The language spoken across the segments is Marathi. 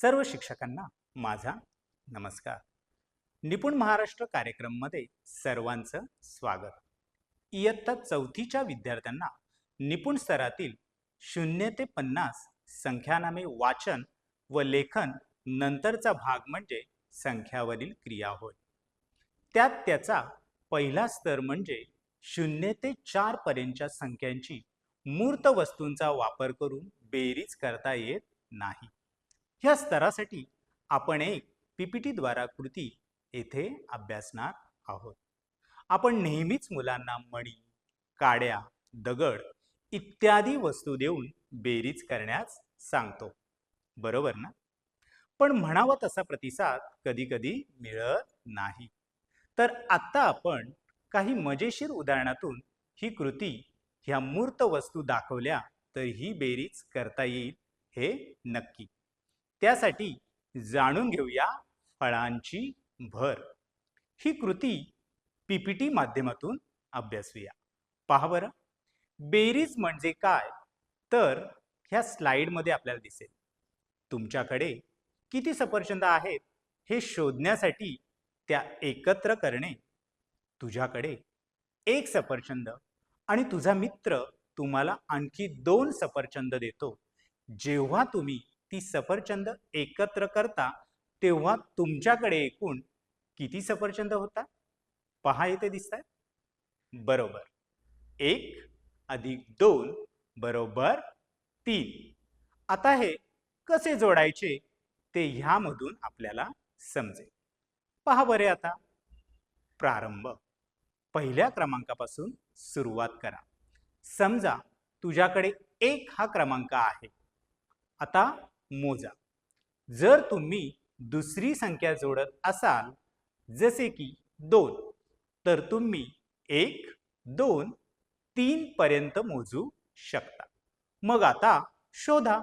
सर्व शिक्षकांना माझा नमस्कार. निपुण महाराष्ट्र कार्यक्रममध्ये सर्वांचं स्वागत. इयत्ता चौथीच्या विद्यार्थ्यांना निपुण स्तरातील 0 ते 50 संख्यानामे वाचन व लेखन नंतरचा भाग म्हणजे संख्यावरील क्रिया होय. त्यात त्याचा पहिला स्तर म्हणजे 0 ते 4 पर्यंतच्या संख्यांची मूर्त वस्तूंचा वापर करून बेरीज करता येत नाही. ह्या स्तरासाठी आपण एक पीपीटी द्वारा कृती येथे अभ्यासणार आहोत. आपण नेहमीच मुलांना मणी, काड्या, दगड इत्यादी वस्तू देऊन बेरीज करण्यास सांगतो, बरोबर ना? पण म्हणावा तसा प्रतिसाद कधी कधी मिळत नाही. तर आता आपण काही मजेशीर उदाहरणातून ही कृती ह्या मूर्त वस्तू दाखवल्या तर ही बेरीज करता येईल हे नक्की. त्यासाठी जाणून घेऊया फळांची भर. ही कृती पीपीटी माध्यमातून अभ्यासूया. पहा बरं, बेरीज म्हणजे काय तर ह्या स्लाइडमध्ये आपल्याला दिसेल. तुमच्याकडे किती सफरचंद आहेत हे शोधण्यासाठी त्या एकत्र करणे. तुझ्याकडे 1 सफरचंद आणि तुझा मित्र तुम्हाला आणखी 2 सफरचंद देतो. जेव्हा तुम्ही ती सफरचंद एकत्र करता तेव्हा तुमच्याकडे एकूण किती सफरचंद होतात? पहा, इथे दिसतात. बरोबर, 1 अधिक 2 बरोबर 3. आता हे कसे जोडायचे ते ह्यामधून आपल्याला समजेल. पहा बरे, आता प्रारंभ पहिल्या क्रमांकापासून सुरुवात करा. समजा तुझ्याकडे 1 हा क्रमांक आहे. आता मोजा. जर तुम्ही दुसरी संख्या जोडत असाल जसे की 2 तर तुम्ही 1, 2, 3 पर्यंत मोजू शकता. मग आता शोधा.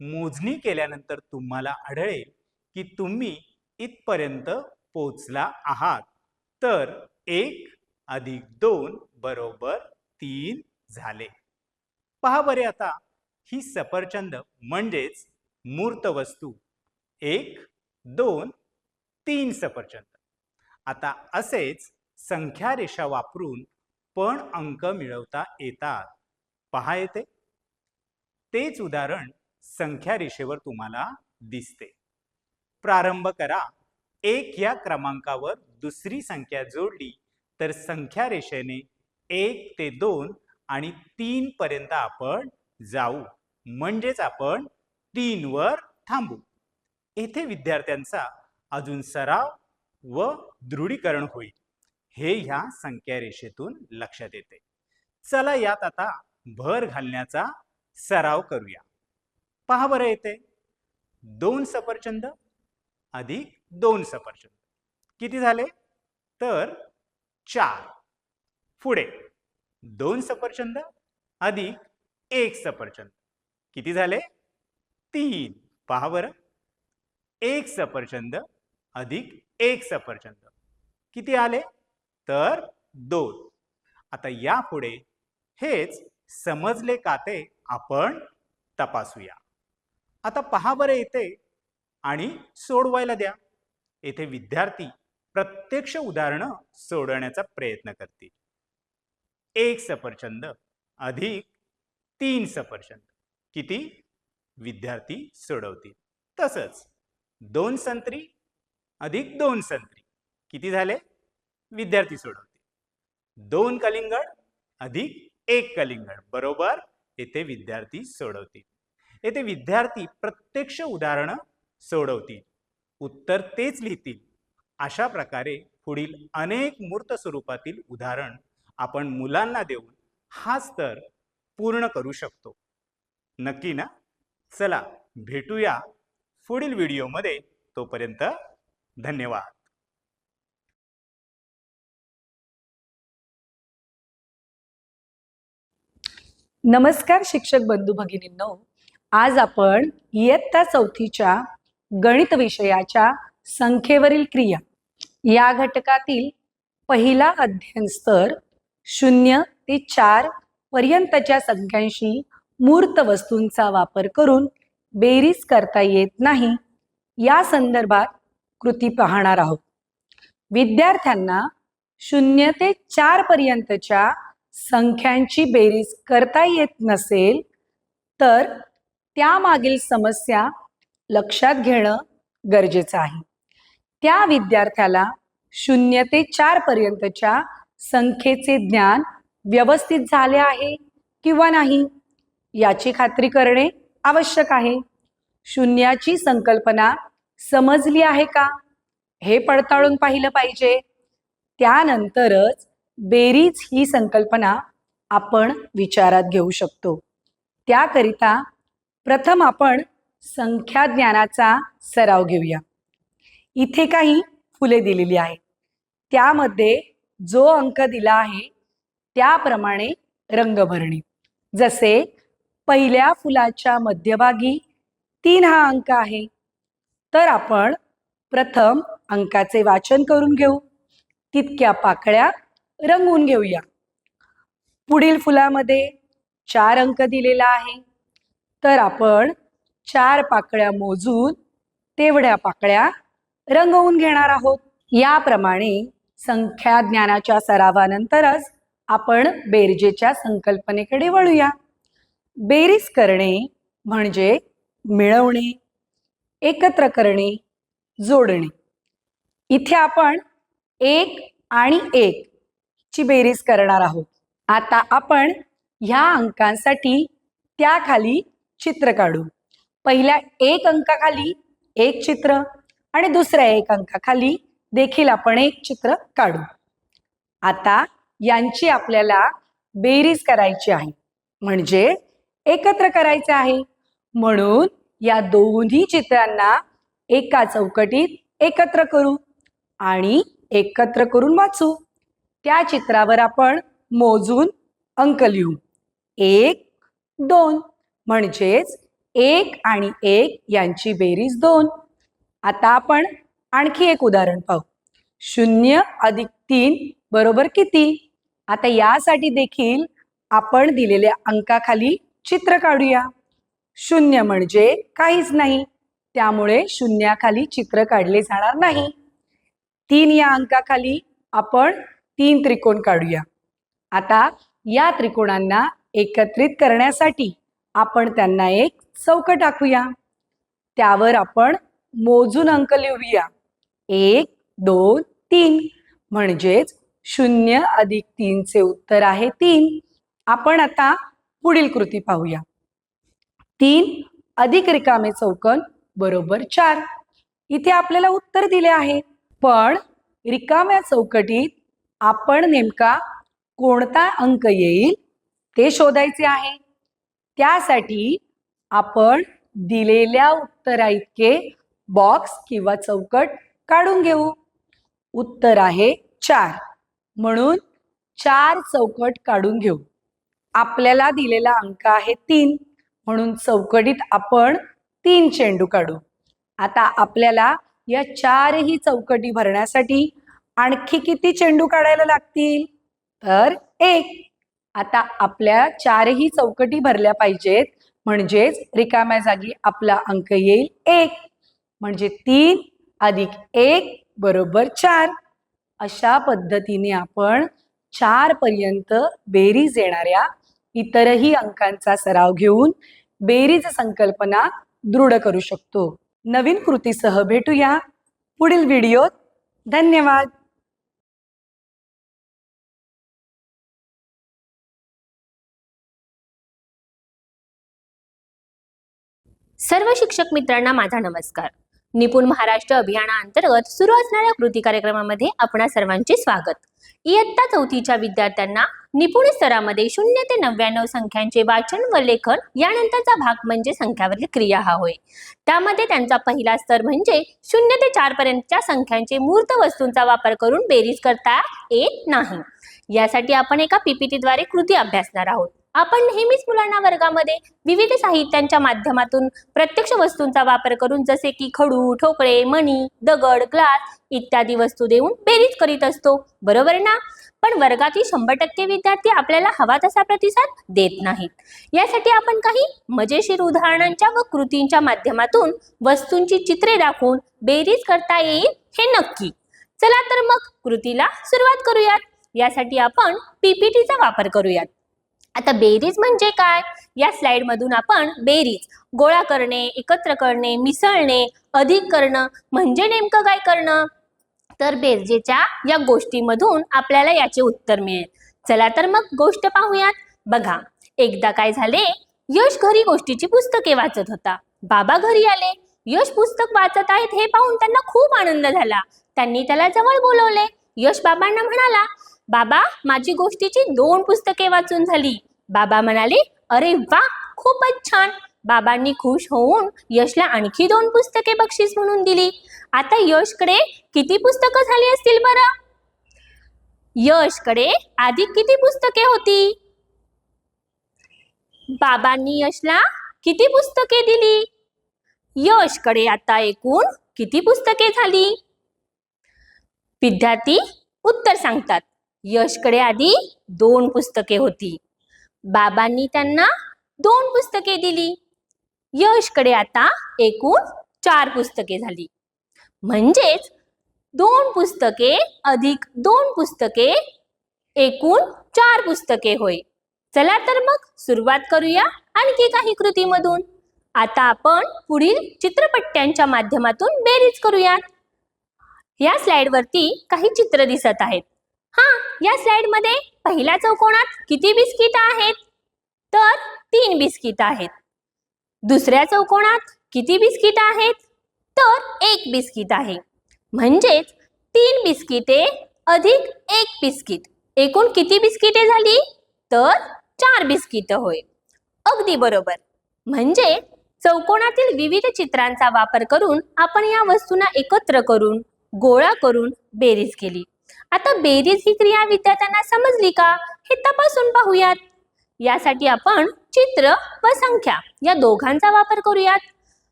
मोजणी केल्यानंतर तुम्हाला आढळेल की तुम्ही इथपर्यंत पोहोचला आहात. तर 1 अधिक 2 बरोबर 3 झाले. पहा बरे, आता ही सफरचंद म्हणजेच मूर्त वस्तू 1, 2, 3 सफरचंद. आता असेच संख्या रेषा वापरून पण अंक मिळवता येतात. पहा येते. तेच उदाहरण संख्या रेषेवर तुम्हाला दिसते. प्रारंभ करा. 1 या क्रमांकावर दुसरी संख्या जोडली तर संख्या रेषेने 1 ते 2 आणि 3 पर्यंत आपण जाऊ. म्हणजेच आपण 3 वर थांबू. येथे विद्यार्थ्यांचा अजून सराव व दृढीकरण होईल हे ह्या संख्या रेषेतून लक्षात येते. चला यात आता भर घालण्याचा सराव करूया. पहा बरं, येते 2 सफरचंद अधिक 2 सफरचंद किती झाले तर 4. पुढे 2 सफरचंद अधिक 1 सफरचंद किती झाले 3. पहा बरं, 1 सफरचंद अधिक 1 सफरचंद किती आले तर 2. आता यापुढे हेच समजले का ते आपण तपासूया. आता पहा बरं येते आणि सोडवायला द्या. येथे विद्यार्थी प्रत्यक्ष उदाहरणं सोडवण्याचा प्रयत्न करतील. 1 सफरचंद अधिक 3 सफरचंद किती विद्यार्थी सोडवतील. तसंच 2 संत्री अधिक 2 संत्री किती झाले विद्यार्थी सोडवतील. 2 कलिंगड अधिक 1 कलिंगड बरोबर येथे विद्यार्थी सोडवतील. येथे विद्यार्थी प्रत्यक्ष उदाहरणं सोडवतील, उत्तर तेच लिहितील. अशा प्रकारे पुढील अनेक मूर्त स्वरूपातील उदाहरण आपण मुलांना देऊन हा स्तर पूर्ण करू शकतो. नक्की ना? चला भेटूया पुढील व्हिडिओमध्ये. तोपर्यंत धन्यवाद. नमस्कार शिक्षक बंधू भगिनींनो, आज आपण इयत्ता चौथीच्या गणित विषयाच्या संख्येवरील क्रिया या घटकातील पहिला अध्ययन स्तर 0 ते 4 पर्यंतच्या संख्यांशी मूर्त वस्तूंचा वापर करून बेरीज करता येत नाही या संदर्भात कृती पाहणार आहोत. विद्यार्थ्यांना 0 ते 4 पर्यंतच्या संख्यांची बेरीज करता येत नसेल तर त्यामागील समस्या लक्षात घेणं गरजेचं आहे. त्या विद्यार्थ्याला 0 ते 4 पर्यंतच्या संख्येचे ज्ञान व्यवस्थित झाले आहे किंवा नाही याची खात्री करणे आवश्यक आहे. शून्याची संकल्पना समजली आहे का हे पडताळून पाहिलं पाहिजे. त्यानंतरच बेरीज ही संकल्पना आपण विचारात घेऊ शकतो. त्याकरिता प्रथम आपण संख्या ज्ञानाचा सराव घेऊया. इथे काही फुले दिलेली आहेत. त्यामध्ये जो अंक दिला आहे त्याप्रमाणे रंग भरणे. जसे पहिल्या फुलाच्या मध्यभागी 3 हा अंक आहे, तर आपण प्रथम अंकाचे वाचन करून घेऊ. तितक्या पाकळ्या रंगवून घेऊया. पुढील फुलामध्ये 4 अंक दिलेला आहे, तर आपण 4 पाकळ्या मोजून तेवढ्या पाकळ्या रंगवून घेणार आहोत. याप्रमाणे संख्या ज्ञानाच्या सरावानंतरच आपण बेरजेच्या संकल्पनेकडे वळूया. बेरीज करणे म्हणजे मिळवणे, एकत्र करणे, जोडणे. इथे आपण 1 आणि 1 ची बेरीज करणार आहोत. आता आपण ह्या अंकांसाठी त्याखाली चित्र काढू. पहिल्या 1 अंकाखाली एक चित्र आणि दुसऱ्या 1 अंकाखाली देखील आपण एक चित्र काढू. आता यांची आपल्याला बेरीज करायची आहे, म्हणजे एकत्र करायचे आहे. म्हणून या दोन्ही चित्रांना एका चौकटीत एकत्र करू आणि एकत्र करून वाचू. त्या चित्रावर आपण मोजून अंक लिहू. 1, 2 म्हणजेच 1 आणि 1 यांची बेरीज 2. आता आपण आणखी एक उदाहरण पाहू. 0 अधिक 3 बरोबर किती? आता यासाठी देखील आपण दिलेल्या अंकाखाली चित्र काढूया. 0 म्हणजे काहीच नाही, त्यामुळे शून्याखाली चित्र काढले जाणार नाही. 3 या अंकाखाली आपण 3 त्रिकोण काढूया. आता या त्रिकोणांना एकत्रित करण्यासाठी आपण त्यांना एक चौकट आखूया. त्यावर आपण मोजून अंक लिहूया. 1, 2, 3 म्हणजेच 0 अधिक 3 चे उत्तर आहे 3. आपण आता पुढील कृती पाहूया. 3 अधिक रिकामे चौकोन बरोबर 4. इथे आपल्याला उत्तर दिले आहे, पण रिकाम्या चौकटीत आपण नेमका कोणता अंक येईल ते शोधायचे आहे. त्यासाठी आपण दिलेल्या उत्तराइतके बॉक्स किंवा चौकट काढून घेऊ. उत्तर आहे 4, म्हणून 4 चौकट काढून घेऊ. आपल्याला दिलेला अंक आहे 3, म्हणून चौकटीत आपण 3 चेंडू काढू. आता आपल्याला या 4ही चौकटी भरण्यासाठी आणखी किती चेंडू काढायला लागतील? तर 1. आता आपल्या 4ही चौकटी भरल्या पाहिजेत, म्हणजेच रिकाम्या जागी आपला अंक येईल 1. म्हणजे 3 अधिक 1 बरोबर 4. अशा पद्धतीने आपण 4 पर्यंत बेरीज येणाऱ्या इतरही अंकांचा सराव घेऊन बेरीज संकल्पना दृढ करू शकतो. नवीन कृतीसह भेटूया पुढील व्हिडिओत. धन्यवाद. सर्व शिक्षक मित्रांना माझा नमस्कार. निपुण महाराष्ट्र अभियानाअंतर्गत सुरू असणाऱ्या कृती कार्यक्रमामध्ये आपणा सर्वांचे स्वागत. इयत्ता 4थीच्या विद्यार्थ्यांना निपुण स्तरामध्ये 0 ते 99 संख्यांचे वाचन व लेखन यानंतरचा भाग म्हणजे संख्यावरील क्रिया हा होय. त्यामध्ये त्यांचा पहिला स्तर म्हणजे 0 ते 4 पर्यंतच्या संख्यांचे मूर्त वस्तूंचा वापर करून बेरीज करता येत नाही. यासाठी आपण एका पीपीटीद्वारे कृती अभ्यासणार आहोत. आपण नेहमीच मुलांना वर्गामध्ये विविध साहित्यांच्या माध्यमातून प्रत्यक्ष वस्तूंचा वापर करून जसे की खडू, ठोकळे, मणी, दगड, ग्लास इत्यादी वस्तू देऊन बेरीज करीत असतो, बरोबर ना? पण वर्गातील 100% विद्यार्थी आपल्याला हवा तसा प्रतिसाद देत नाहीत. यासाठी आपण काही मजेशीर उदाहरणांच्या व कृतींच्या माध्यमातून वस्तूंची चित्रे दाखवून बेरीज करता येईल हे नक्की. चला तर मग कृतीला सुरुवात करूयात. यासाठी आपण PPTचा वापर करूयात. आता बेरीज म्हणजे काय? या स्लाइड मधून आपण बेरीज गोळा करणे, एकत्र करणे, मिसळणे, अधिक करणं म्हणजे नेमकं काय करणं? तर बेरजेच्या या गोष्टीमधून आपल्याला याचे उत्तर मिळेल. चला तर मग गोष्ट पाहूयात. बघा, एकदा काय झाले, यश घरी गोष्टीची पुस्तके वाचत होता. बाबा घरी आले. यश पुस्तक वाचत आहेत हे पाहून त्यांना खूप आनंद झाला. त्यांनी त्याला जवळ बोलवले. यश बाबांना म्हणाला, बाबा, माझी गोष्टीची 2 पुस्तके वाचून झाली. बाबा म्हणाले, अरे वा, खूपच छान. बाबांनी खुश होऊन यशला आणखी 2 पुस्तके बक्षीस म्हणून दिली. आता यशकडे किती पुस्तकं झाली असतील बरं? यशकडे आधी किती पुस्तके होती? बाबांनी यशला किती पुस्तके दिली? यशकडे आता एकूण किती पुस्तके झाली? विद्यार्थी उत्तर सांगतात. यशकडे आधी 2 पुस्तके होती. बाबांनी त्यांना 2 पुस्तके दिली. यशकडे आता एकूण 4 पुस्तके झाली. म्हणजेच 2 पुस्तके अधिक 2 पुस्तके एकूण 4 पुस्तके होय. चला तर मग सुरुवात करूया आणखी काही कृतीमधून. आता आपण पुढील चित्रपट्यांच्या माध्यमातून बेरीज करूयात. या स्लाइड वरती काही चित्र दिसत आहेत. या स्लाइड मध्ये पहिल्या चौकोनात किती बिस्किट आहेत? तर 3 बिस्किट आहेत. दुसऱ्या चौकोनात किती बिस्किट आहेत? तर 1 बिस्किट आहे. म्हणजेच 3 बिस्किटे अधिक 1 बिस्किट एकूण किती बिस्किटे झाली? तर 4 बिस्किट होय. अगदी बरोबर. म्हणजे चौकोनातील विविध चित्रांचा वापर करून आपण या वस्तूंना एकत्र करून गोळा करून बेरीज केली. आता बेरीज ही क्रिया विद्यार्थ्यांना समजली का हे तपासून पाहूयात. यासाठी आपण चित्र व संख्या या दोघांचा वापर करूयात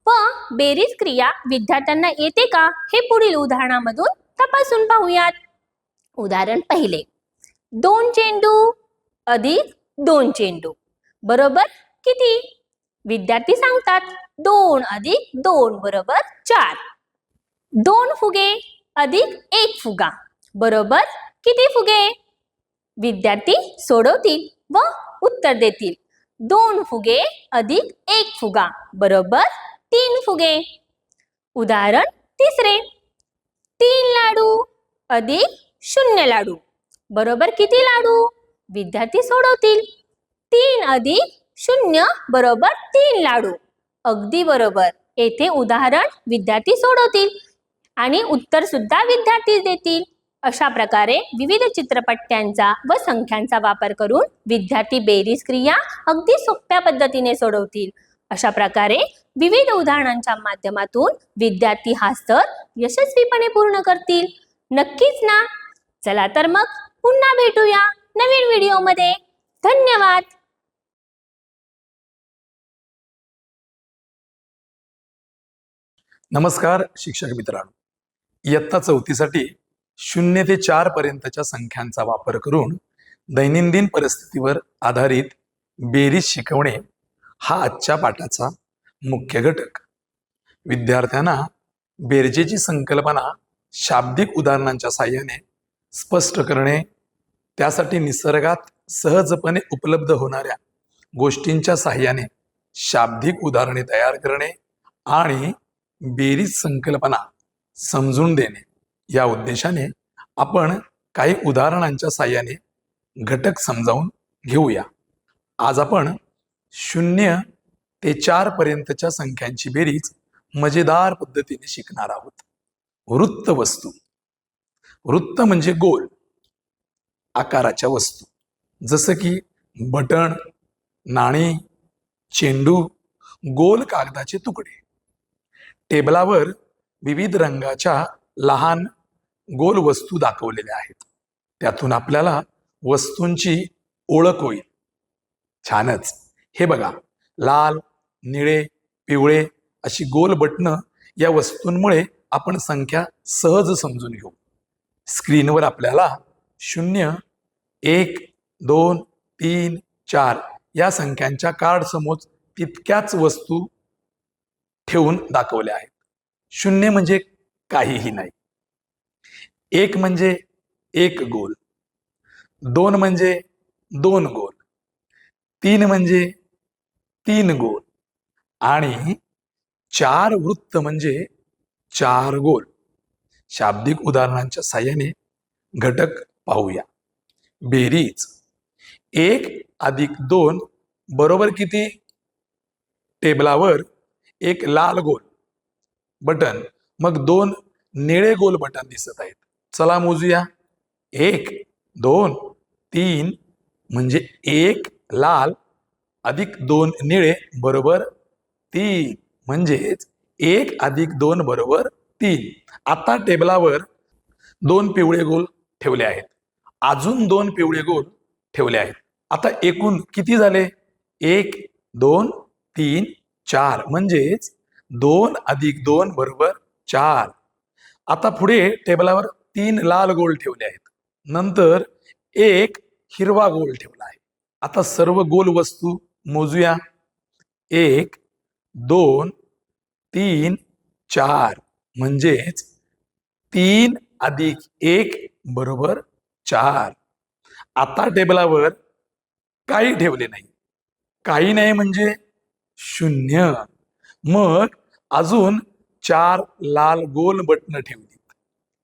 व बेरीज क्रिया विद्यार्थ्यांना येते का हे पुढील उदाहरणामधून तपासून पाहूयात. उदाहरण पहिले, 2 चेंडू अधिक 2 चेंडू बरोबर किती? विद्यार्थी सांगतात 2 अधिक 2 बरोबर 4. 2 फुगे अधिक 1 फुगा बरोबर किती फुगे? विद्यार्थी सोडवतील व उत्तर देतील. 2 फुगे अधिक 1 फुगा बरोबर 3 फुगे. उदाहरण तिसरे, 3 लाडू अधिक 0 लाडू बरोबर किती लाडू? विद्यार्थी सोडवतील. 3 अधिक 0 बरोबर 3 लाडू. अगदी बरोबर. येथे उदाहरण विद्यार्थी सोडवतील आणि उत्तर सुद्धा विद्यार्थी देतील. अशा प्रकारे विविध चित्रपट्यांचा व संख्यांचा वापर करून विद्यार्थी बेरीज क्रिया अगदी सोप्या पद्धतीने सोडवतील. अशा प्रकारे विविध उदाहरणांच्या माध्यमातून विद्यार्थी हा स्तर यशस्वीपणे पूर्ण करतील. नक्कीच ना? चला तर मग पुन्हा भेटूया नवीन व्हिडिओमध्ये. धन्यवाद. नमस्कार शिक्षक मित्रांनो. इयत्ता 4थीसाठी 0 ते 4 पर्यंतच्या संख्यांचा वापर करून दैनंदिन परिस्थितीवर आधारित बेरीज शिकवणे हा आजच्या पाठाचा मुख्य घटक. विद्यार्थ्यांना बेरजेची संकल्पना शाब्दिक उदाहरणांच्या साहाय्याने स्पष्ट करणे, त्यासाठी निसर्गात सहजपणे उपलब्ध होणाऱ्या गोष्टींच्या साहाय्याने शाब्दिक उदाहरणे तयार करणे आणि बेरीज संकल्पना समजून देणे या उद्देशाने आपण काही उदाहरणांच्या साहाय्याने घटक समजावून घेऊया. आज आपण 0 ते 4 पर्यंतच्या संख्यांची बेरीज मजेदार पद्धतीने शिकणार आहोत. वृत्त वस्तू. वृत्त म्हणजे गोल आकाराच्या वस्तू, जसं की बटण, नाणी, चेंडू, गोल कागदाचे तुकडे. टेबलावर विविध रंगाच्या लहान गोल वस्तू दाखवलेल्या आहेत. त्यातून आपल्याला वस्तूंची ओळख होईल. छानच. हे बघा, लाल, निळे, पिवळे अशी गोल बटणं या वस्तूंमुळे आपण संख्या सहज समजून घेऊ. स्क्रीनवर आपल्याला 0, 1, 2, 3, 4 या संख्यांच्या कार्ड समोर तितक्याच वस्तू ठेवून दाखवल्या आहेत. 0 म्हणजे काहीही नाही. 1 म्हणजे 1 गोल, 2 म्हणजे 2 गोल, 3 म्हणजे 3 गोल आणि 4 वृत्त म्हणजे 4 गोल. शाब्दिक उदाहरणांच्या साहाय्याने घटक पाहूया. बेरीज 1 अधिक 2 बरोबर किती? टेबलावर एक लाल गोल बटन, मग 2 निळे गोल बटन दिसत आहेत. चला मोजूया. 1, 2, 3 म्हणजे 1 लाल अधिक 2 निळे बरोबर 3, म्हणजेच 1 अधिक 2 बरोबर 3. आता टेबलावर 2 पिवळे गोल ठेवले आहेत, अजून 2 पिवळे गोल ठेवले आहेत. आता एकूण किती झाले? 1, 2, 3, 4 म्हणजेच 2 अधिक 2 बरोबर 4. आता पुढे टेबलावर 3 लाल गोल ठेवले आहेत, नंतर 1 हिरवा गोल ठेवला आहे. आता सर्व गोल वस्तू मोजूया. 1, 2, 3, 4 म्हणजेच 3 अधिक 1 बरोबर 4. आता टेबलावर काही ठेवले नाही. काही नाही म्हणजे 0. मग अजून 4 लाल गोल बटन ठेवली.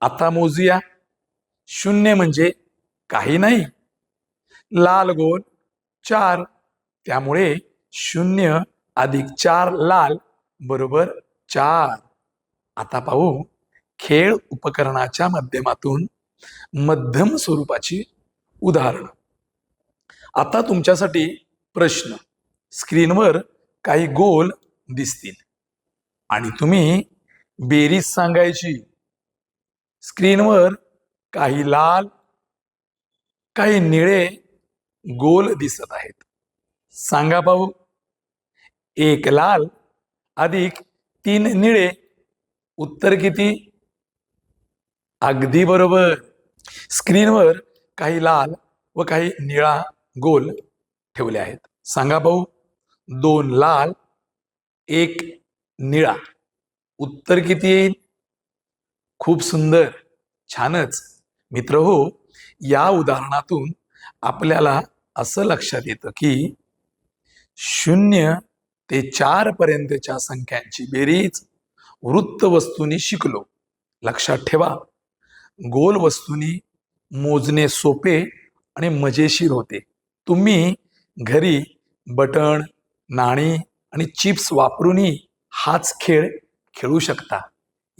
आता मोजूया. 0 म्हणजे काही नाही, लाल गोल 4, त्यामुळे 0 अधिक 4 लाल बरोबर 4. आता पाहू खेळ उपकरणाच्या माध्यमातून मध्यम स्वरूपाची उदाहरणं. आता तुमच्यासाठी प्रश्न. स्क्रीनवर काही गोल दिसतील आणि तुम्ही बेरीज सांगायची. स्क्रीनवर काही लाल, काही निळे गोल दिसत आहेत. सांगा पाहू. 1 लाल अधिक 3 निळे, उत्तर किती? अगदी बरोबर. स्क्रीनवर काही लाल व काही निळा गोल ठेवले आहेत. सांगा पाहू. 2 लाल, 1 निळा, उत्तर किती येईल? खूप सुंदर, छानच. मित्रहो, या उदाहरणातून आपल्याला असं लक्षात येतं की 0 ते 4 पर्यंतच्या संख्यांची बेरीज वृत्त वस्तूंनी शिकलो. लक्षात ठेवा, गोल वस्तूंनी मोजणे सोपे आणि मजेशीर होते. तुम्ही घरी बटण, नाणी आणि चिप्स वापरूनही हाच खेळ खेळू शकता.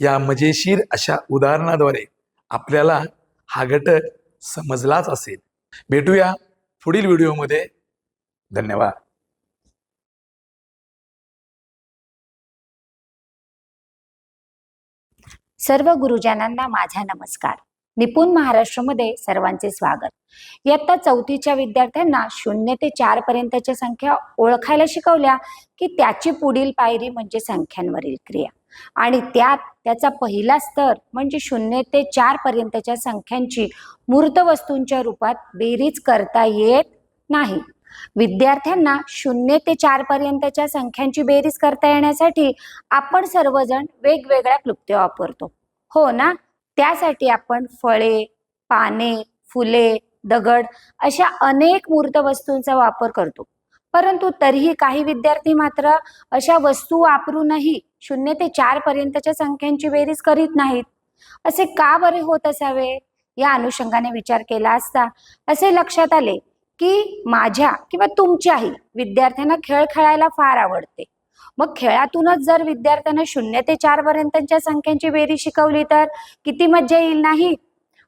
या मजेशीर अशा उदाहरणाद्वारे आपल्याला हा घटक समजलाच असेल. भेटूया पुढील व्हिडिओमध्ये. धन्यवाद. सर्व गुरुजनांना माझा नमस्कार. निपुण महाराष्ट्रामध्ये सर्वांचे स्वागत. इयत्ता 4थीच्या विद्यार्थ्यांना 0 ते 4 पर्यंतच्या संख्या ओळखायला शिकवल्या की त्याची पुढील पायरी म्हणजे संख्यांवरील क्रिया, आणि त्याचा पहिला स्तर म्हणजे 0 ते 4 पर्यंतच्या संख्यांची मूर्त वस्तूंच्या रूपात बेरीज करता येत नाही. विद्यार्थ्यांना 0 ते 4 पर्यंतच्या संख्यांची बेरीज करता येण्यासाठी आपण सर्वजण वेगवेगळ्या क्लुप्त्या वापरतो, हो ना? त्यासाठी आपण फळे, पाने, फुले, दगड अशा अनेक मूर्त वस्तूंचा वापर करतो. परंतु तरीही काही विद्यार्थी मात्र अशा वस्तू वापरूनही 0 ते 4 पर्यंतच्या संख्यांची बेरीज करीत नाहीत. असे का बरे होत असावे? या अनुषंगाने विचार केला असता असे लक्षात आले की माझ्या किंवा तुमच्याही विद्यार्थ्यांना खेळ खेळायला फार आवडते. मग खेळातूनच जर विद्यार्थ्यांना 0 ते 4 पर्यंतच्या संख्यांची बेरीज शिकवली तर किती मज्जा येईल नाही?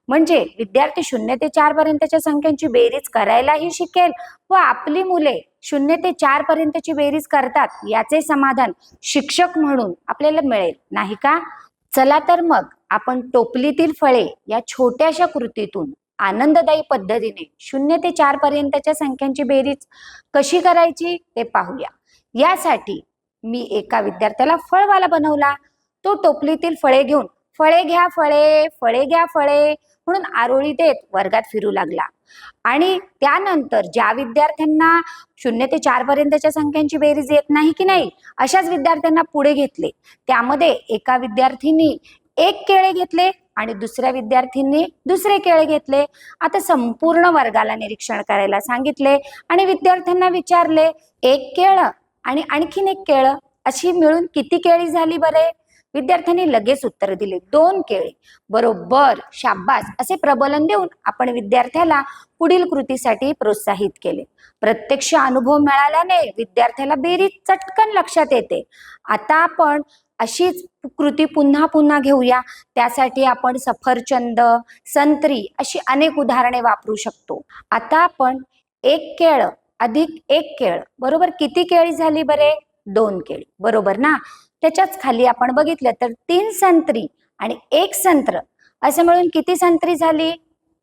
म्हणजे विद्यार्थी 0 ते 4 पर्यंतच्या संख्यांची बेरीज करायलाही शिकेल व आपली मुले 0 ते 4 पर्यंतची बेरीज करतात याचे समाधान शिक्षक म्हणून आपल्याला मिळेल, नाही का? चला तर मग आपण टोपलीतील फळे या छोट्याशा कृतीतून आनंददायी पद्धतीने 0 ते 4 पर्यंतच्या संख्यांची बेरीज कशी करायची ते पाहूया. यासाठी मी एका विद्यार्थ्याला फळवाला बनवला. तो टोपलीतील फळे घेऊन फळे घ्या फळे, फळे घ्या फळे म्हणून आरोळी देत वर्गात फिरू लागला. आणि त्यानंतर ज्या विद्यार्थ्यांना 0 ते 4 पर्यंतच्या संख्यांची बेरीज येत नाही की नाही, अशाच विद्यार्थ्यांना पुढे घेतले. त्यामध्ये एका विद्यार्थींनी 1 केळे घेतले आणि दुसऱ्या विद्यार्थ्यांनी दुसरे केळे घेतले. आता संपूर्ण वर्गाला निरीक्षण करायला सांगितले आणि विद्यार्थ्यांना विचारले, 1 केळं आणि आणखीन 1 केळं अशी मिळून किती केळी झाली बरे? विद्यार्थ्यांनी लगेच उत्तर दिले, 2 केळी. बरोबर, शाब्बास असे प्रबोलन देऊन आपण विद्यार्थ्याला पुढील कृतीसाठी प्रोत्साहित केले. प्रत्यक्ष अनुभव मिळाल्याने विद्यार्थ्याला बेरीज चटकन लक्षात येते. आता आपण अशीच कृती पुन्हा पुन्हा घेऊया. त्यासाठी आपण सफरचंद, संत्री अशी अनेक उदाहरणे वापरू शकतो. आता आपण 1 केळं अधिक 1 केळं बरोबर किती केळी झाली बरे? 2 केळी. बरोबर ना? त्याच्याच खाली आपण बघितलं तर 3 संत्री आणि 1 संत्र असं मिळून किती संत्री झाली?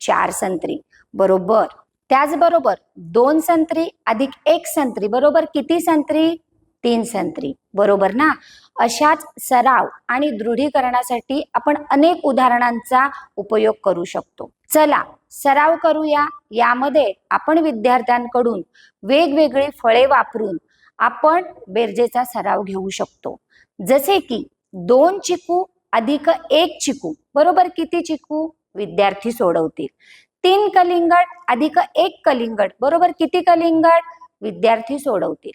4 संत्री. बरोबर. त्याचबरोबर 2 संत्री अधिक 1 संत्री बरोबर किती संत्री? 3 संत्री. बरोबर ना? अशाच सराव आणि दृढीकरणासाठी आपण अनेक उदाहरणांचा उपयोग करू शकतो. चला सराव करूया. यामध्ये आपण विद्यार्थ्यांकडून वेगवेगळी फळे वापरून आपण बेरजेचा सराव घेऊ शकतो. जसे की 2 चिकू अधिक 1 चिकू बरोबर किती चिकू? विद्यार्थी सोडवतील. 3 कलिंगड अधिक 1 कलिंगड बरोबर किती कलिंगड? विद्यार्थी सोडवतील.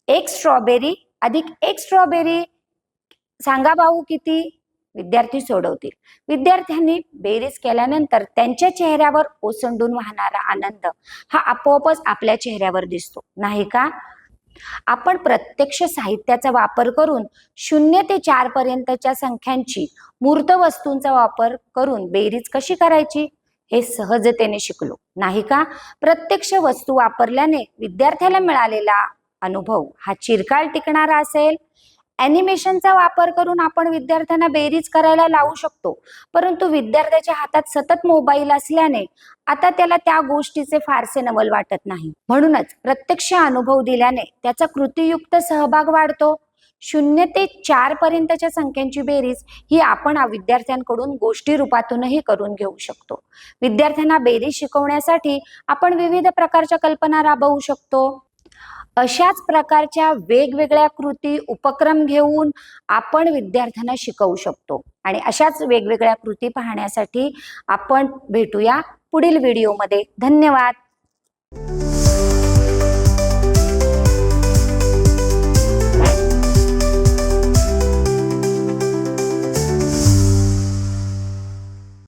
1 स्ट्रॉबेरी अधिक 1 स्ट्रॉबेरी सांगा भाऊ किती? विद्यार्थी सोडवतील. विद्यार्थ्यांनी बेरीज केल्यानंतर त्यांच्या चेहऱ्यावर ओसंडून वाहणारा आनंद हा आपोआपच आपल्या चेहऱ्यावर दिसतो, नाही का? आपण प्रत्यक्ष साहित्याचा वापर करून 0 ते 4 पर्यंतच्या संख्यांची मूर्त वस्तूंचा वापर करून बेरीज कशी करायची हे सहजतेने शिकलो, नाही का? प्रत्यक्ष वस्तू वापरल्याने विद्यार्थ्याला मिळालेला अनुभव हा चिरकाल टिकणारा असेल. ॲनिमेशनचा वापर करून आपण विद्यार्थ्यांना बेरीज करायला लावू शकतो, परंतु विद्यार्थ्याच्या हातात सतत मोबाईल असल्याने आता त्याला त्या गोष्टीचे फारसे नवल वाटत नाही. म्हणूनच प्रत्यक्ष अनुभव दिल्याने त्याचा कृतीयुक्त सहभाग वाढतो. 0 ते 4 पर्यंतच्या संख्यांची बेरीज ही आपण विद्यार्थ्यांकडून गोष्टी रूपातूनही करून घेऊ शकतो. विद्यार्थ्यांना बेरीज शिकवण्यासाठी आपण विविध प्रकारच्या कल्पना राबवू शकतो. अशाच प्रकारच्या वेगवेगळ्या कृती उपक्रम घेऊन आपण विद्यार्थ्यांना शिकवू शकतो. आणि अशाच वेगवेगळ्या कृती पाहण्यासाठी आपण भेटूया पुढील व्हिडिओमध्ये. धन्यवाद.